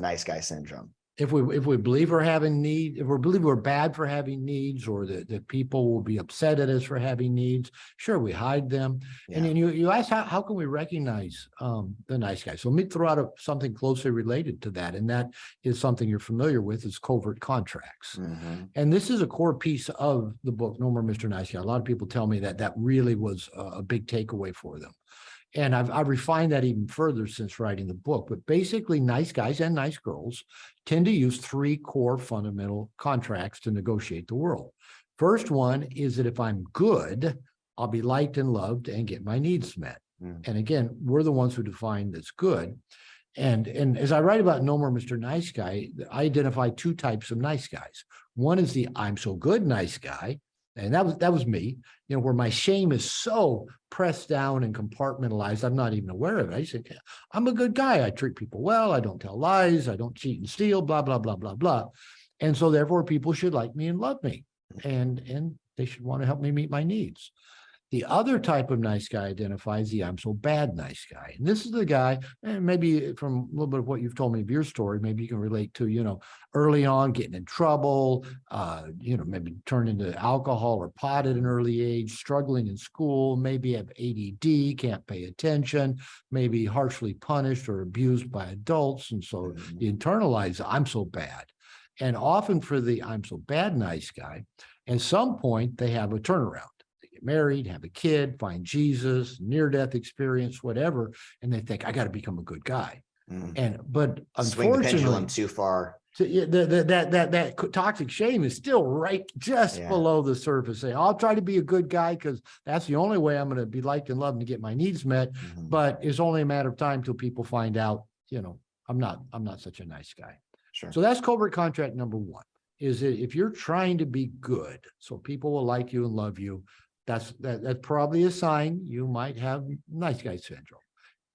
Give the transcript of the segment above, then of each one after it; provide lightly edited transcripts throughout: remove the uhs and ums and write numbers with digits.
nice guy syndrome. If we believe we're having need, if we believe we're bad for having needs, or that people will be upset at us for having needs, sure, we hide them. Yeah. And then you ask how can we recognize the nice guy? So let me throw out something closely related to that, and that is something you're familiar with, is covert contracts. And this is a core piece of the book, No More Mr. Nice Guy. A lot of people tell me that really was a big takeaway for them. And I've refined that even further since writing the book. But basically, nice guys and nice girls tend to use 3 core fundamental contracts to negotiate the world. First one is that if I'm good, I'll be liked and loved and get my needs met. And again, we're the ones who define this good. And as I write about No More Mr. Nice Guy, I identify 2 types of nice guys. One is the I'm so good nice guy. And that was me, where my shame is so pressed down and compartmentalized, I'm not even aware of it. I say, I'm a good guy. I treat people well. I don't tell lies. I don't cheat and steal, blah, blah, blah, blah, blah. And so therefore people should like me and love me. And they should want to help me meet my needs. The other type of nice guy identifies the I'm so bad nice guy. And this is the guy, and maybe from a little bit of what you've told me of your story, maybe you can relate to, early on getting in trouble, maybe turn into alcohol or pot at an early age, struggling in school, maybe have ADD, can't pay attention, maybe harshly punished or abused by adults. And so you internalize, I'm so bad. And often for the I'm so bad nice guy, at some point they have a turnaround. Get married, have a kid, find Jesus, near-death experience, whatever, and they think, I got to become a good guy. But swing the pendulum unfortunately, too far. that toxic shame is still right just below the surface. Say, I'll try to be a good guy because that's the only way I'm going to be liked and loved and get my needs met. But it's only a matter of time till people find out, I'm not such a nice guy. Sure. So that's covert contract number 1. Is that if you're trying to be good, so people will like you and love you, that's probably a sign you might have nice guy syndrome.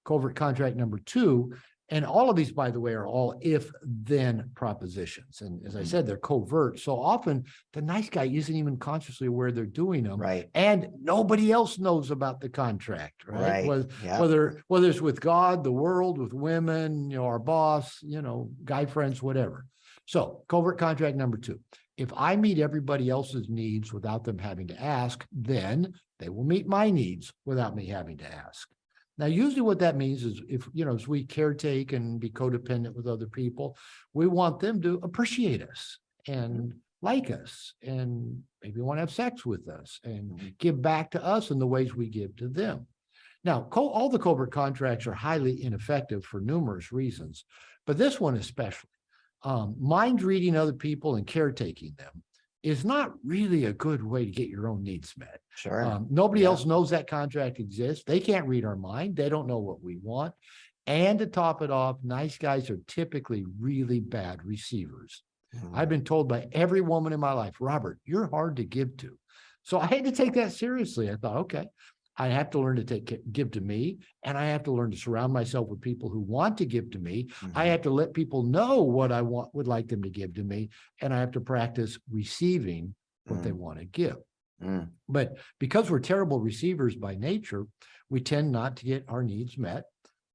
Covert contract number 2, and all of these, by the way, are all if-then propositions. And as I said, they're covert. So often the nice guy isn't even consciously aware they're doing them. Right. And nobody else knows about the contract, right? Whether it's with God, the world, with women, our boss, guy friends, whatever. So covert contract number 2. If I meet everybody else's needs without them having to ask, then they will meet my needs without me having to ask. Now, usually what that means is if, as we caretake and be codependent with other people, we want them to appreciate us and like us and maybe want to have sex with us and give back to us in the ways we give to them. Now, all the covert contracts are highly ineffective for numerous reasons, but this one especially. Mind reading other people and caretaking them is not really a good way to get your own needs met. Sure. Nobody else knows that contract exists. They can't read our mind. They don't know what we want. And to top it off, nice guys are typically really bad receivers. I've been told by every woman in my life, Robert, you're hard to give to. So I had to take that seriously. I thought, okay, I have to learn to give to me, and I have to learn to surround myself with people who want to give to me. I have to let people know what I would like them to give to me, and I have to practice receiving what they want to give. But because we're terrible receivers by nature, we tend not to get our needs met,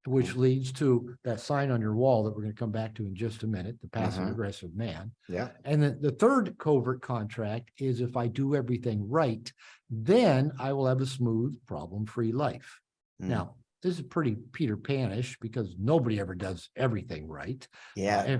which leads to that sign on your wall that we're going to come back to in just a minute, the passive-aggressive man. Yeah. And then the third covert contract is if I do everything right, then I will have a smooth, problem-free life. Now, this is pretty Peter Pan-ish because nobody ever does everything right. Yeah.